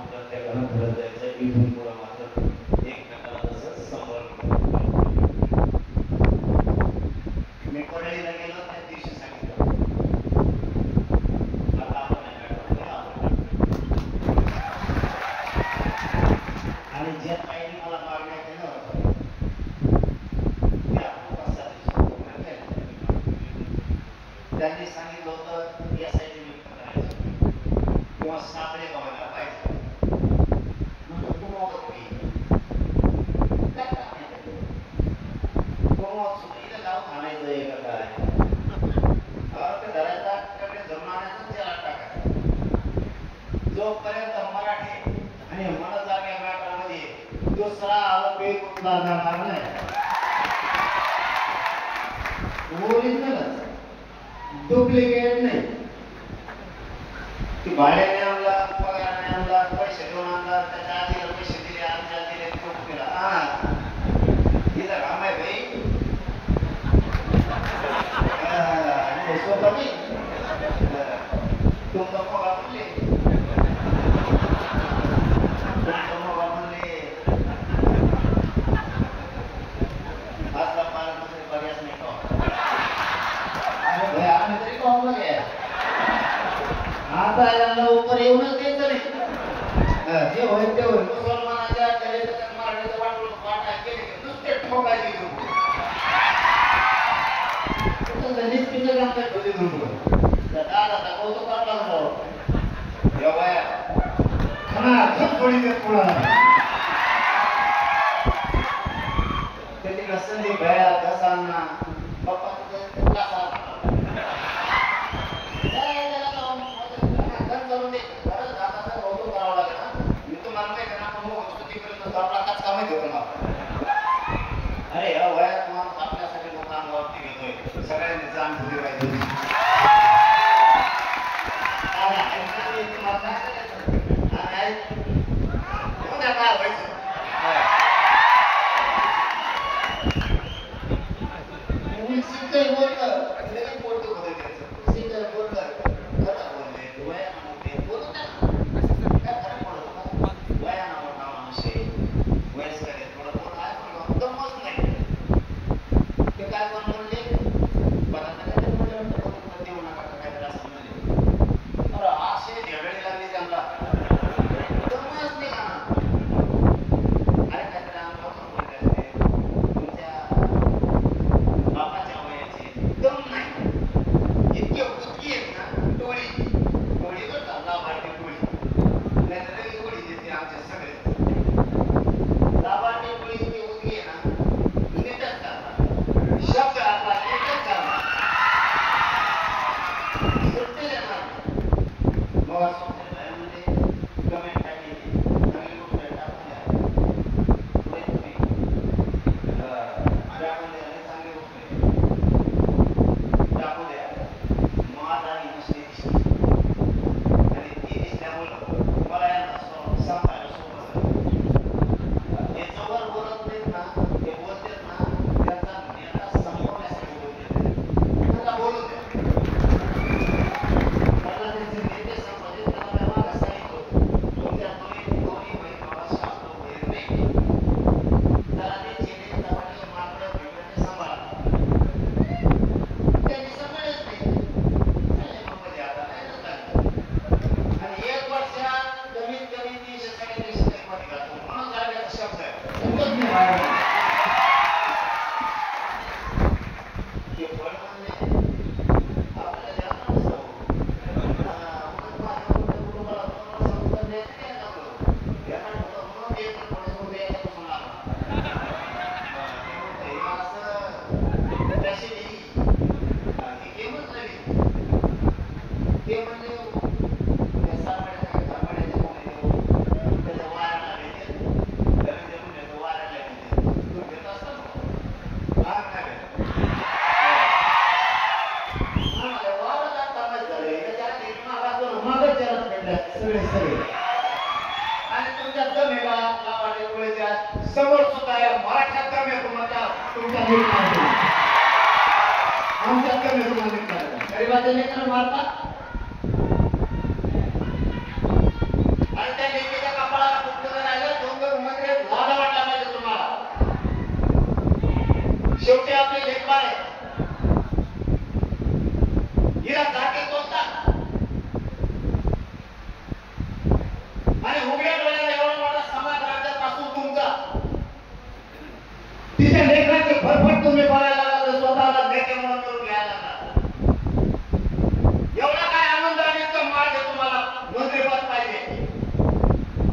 प्रत्येकानं घरात जायचं इथून पुढं मात्र एकमेकाला तसं संपर्क. मी परळीला गेलो त्या दिवशी सांगितलं आता आपण आणि ज्या ताईने मला मागण्या केलं होतं त्यांनी सांगितलं होतं या साईडने व्यक्त करायचं किंवा सापडे बघायला पाहिजे. गाव खाणायचं आहे का काय घराचा धर्मानाचा त्याला टाकायचा. जोपर्यंत मराठी आणि मनजाग्या मॅटरमध्ये दुसरा आरोपी कुठला जाणार नाही. ओरिजिनलच डुप्लिकेट नाही. ती भाड्याने आणला, पगाराने आणला, पैसे देऊन आणला, त्याच्या आधीला पैसे दिले, आमच्या दिले, खूप केला. तिथं काम आहे भाई. स्वतः मी तुमचा पगार म्हणले, तुमचा पगार म्हणले आजला पालकमंत्री पर्यास नाही का? अरे भाई आम्ही तरी कॉम घ्या. आता यांना उपर येऊनच द्यायचं नाही. जे होईल ते होईल. मुसलमानाच्या मराठीचं वाटून वाटा केले नुसते ठोकायचे घेऊन निष्ठीचं काम काय ठेवले त्या दादा कौतुक काढला या बाया थोडी देत पुढं ते तिकडं संदीप भया घसांना पप्पा कसा अरे या वयात माणूस आपल्यासाठी लोक अंगावरती घेतोय. सगळ्यांनी जाण ठेवली पाहिजे. काय व्हायचं सिंगल बोलकर पोट होते त्याचं. सिंगल बोलकर खरं बोलले वयामध्ये बोलत काय फरक पडतो. वयाना मोठा माणूस आहे वयस्कर आहे थोडं थोडं आहे दमच नाही. ते काय पण म्हणले देऊ नका काहीतरी असं म्हणले. अरे असे झगडे लागले त्यांना दमच नाही का. अरे काहीतरी आमच्यापासून बोलले असते तुमच्या बापाच्या वयाचे दम नाही. इतके उदकी आहेत ना टोळी टोळी करतात लाभार्थी टोळी नाहीतर टोळी देते आमच्या सगळे लाभार्थी टोळी इतकी उदकी आहे ना नीटच करतात. शब्द आपला नीटच करतात. सुट्टी देणार मग असं म्हणजे कमेंट टाकली चांगली गोष्ट आहे टाकून द्या. पुढे तुम्ही टाकून द्या चांगली गोष्ट आहे टाकू द्या. मात आणि नुसती दिसते आणि ती दिसल्यामुळं मला यांना सांगायला सोपं झालं. हे जवळ बोलत नाहीत ना ते बोलतात ना त्यांचा नेता संपवण्यासाठी बोलतात. त्यांना बोलू द्या. त्यांना त्यांचे नेते संपवले त्यांना मी मागं सांगितलं तुमच्या दोन्ही बहीण भावा शास्त्र होईल नाही. जरा ते चेडे चपाटे माकडं बिकडं सांभाळा. त्यांनी सांभाळच नाही. मध्ये आता नाही लागलं आणि 1 वर्षात कमीत कमी 300-350 मध्ये घालतो म्हणून जाण्याचा शब्द आहे. ते फळ म्हणजे आपल्याला जास्त नसतं. कुटुंबाला 2 वर्ष उत्तर द्यायचं नाही लागलं यांना म्हणून ते थोडंसं याच्यापासून लागलं असं तशी ही गेमच नव्हे. ते म्हणजे त्याच्या वाऱ्याला भेटेल गरज देऊन देतो वाऱ्याला भेटेल तू घेत असतो भाग नाही वावराला कामच झाले त्याच्या मागच जरा भेटल्या सगळे सगळे आणि तुमच्या दम आहे का लावाडे डोळ्याच्या समोर सुद्धा या मराठ्यात दम आहे तुमच्या आमच्यात कमी तुम्हाला गरीबाच्या लेकरं मारतात आणि त्या लेकीच्या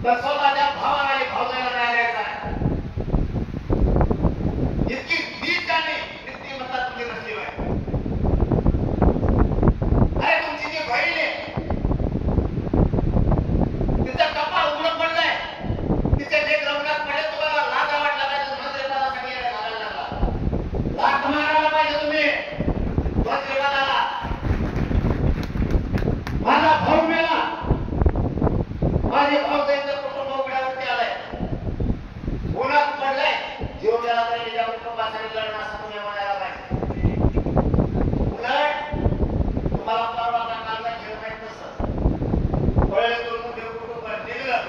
तर स्वतःच्या भावाला आणि भावजाला न्याय द्यायचा आहे. इतकी नीट आणि नीतिमत्ता तुमची नसली पाहिजे. अरे तुमची जी बहीण आहे तिचं कपाळ उघडं पडलंय, तिचे लेक रंगात पडले, तुम्हाला लाजा वाटला पाहिजे. मंत्रिपदाला सगळ्याला घालायला लागला, लाथ मारायला पाहिजे तुम्ही मंत्रिपदाला. माझा भाऊ मेला, माझे भाऊ त्यांचं कुटुंब उघड्यावरती आलंय, उन्हात पडलंय, जीव गेला तरी त्या कुटुंबासाठी लढणं असं तुम्ही म्हणायला पाहिजे. उलट तुम्हाला परवाचा कालचा खेळ माहित नसतं, पळेतून देव कुटुंब निघलं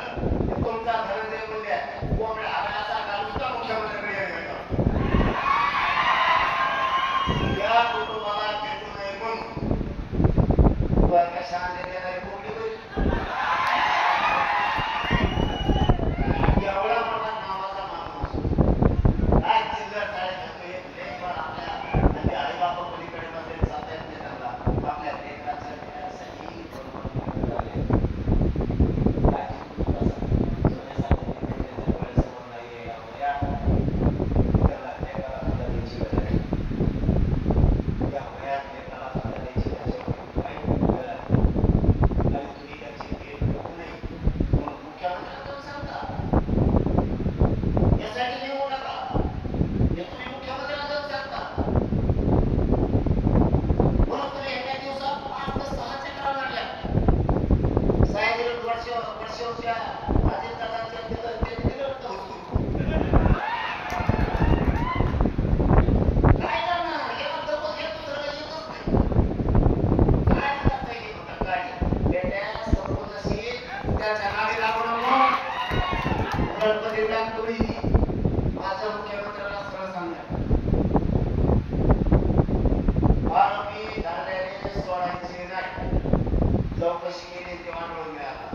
की तुमचा धनंजय मुंडे कोंबड्या हागायचा नुसता मुख्यमंत्र्याकडे येतो. या कुटुंबाला भेटू नये म्हणून वर्ग शांत देणारी कोंबडी होईल. एवढा मोठा नावाचा माणूस काय चिल्लर चाळे घेतो, एक लेख पण आपल्या आणि आई बापा पलीकडे बसेल चालता येत नाही त्यांना. आपल्या लेकराच्या देण्यासाठी माझ्या मुख्यमंत्र्याला सरळ सांगा, आरोपी झालेले सोडायचे नाही. चौकशी केली तेव्हा मिळून मिळाला,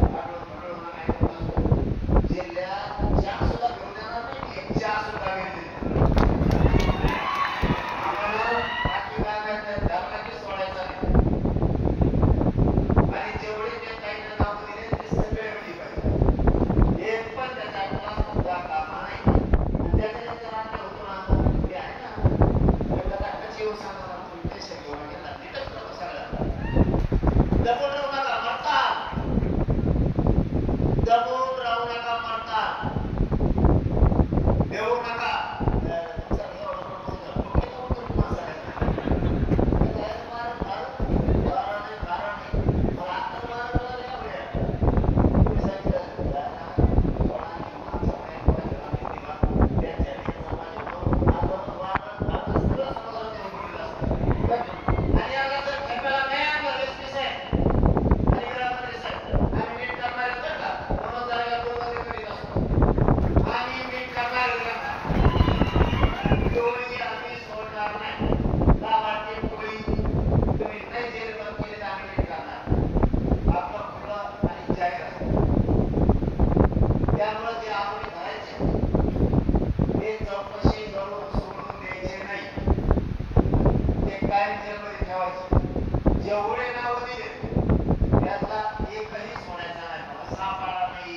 जिल्ह्यात चहा सुद्धा घेऊन देणार नाही, एक चहा सुद्धा घेऊन आम्हाला बाकी काय माहिती धरला की सोडायचा नाही. आणि जेवढे जे काही नाव दिले ते सगळे मिळली पाहिजे, एक पण त्याच्या सुद्धा कामा नाही. त्याच्या रात्र होतो ना ते आहे ना कशी येऊ सांगा ते सगळं नीटच करतो सगळं. दबून राहू नका मरता, दबून राहू नका मरता, देऊ नका. त्यामुळे जे आरोपी धरायचे ते चौकशी करून सोडून द्यायचे नाही, ते कायम जेलमध्ये ठेवायचे. जेवढे नाव दिले त्यातला एकही सोडायचा नाही, मला सापडा नाही,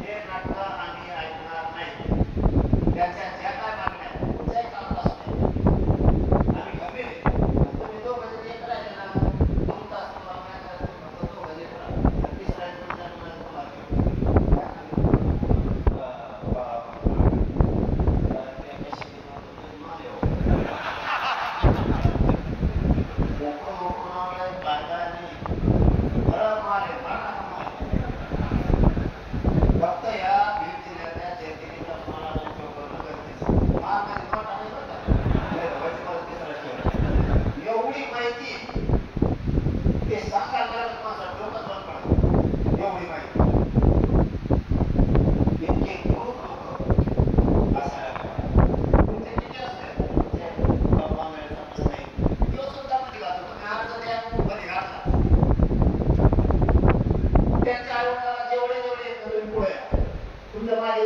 हे नाटक आम्ही ऐकणार नाही. त्याच्या ज्या काय मागण्या कुठच्याही कामाला आम्ही गंभीर आहे. तुम्ही दोघं जरी एक राहिले ना, 2 तास दोघं जे करा, तिसरा फक्त या बीड जिल्ह्यातल्या जयंतीचा तुम्हाला उपयोग करणं गरजेचं. एवढी माहिती ते सांगायला माझा डोकं बंद पडतं. एवढी माहिती इतके खूप लोक असायला तुमचे किती असते बाबा मिळत नाही तो सुद्धा मध्ये घालतो. तुम्ही अर्ज द्या मध्ये घालता. त्यांच्या आरोग्याला जेवढे जेवढे पुढे तुमचं माझे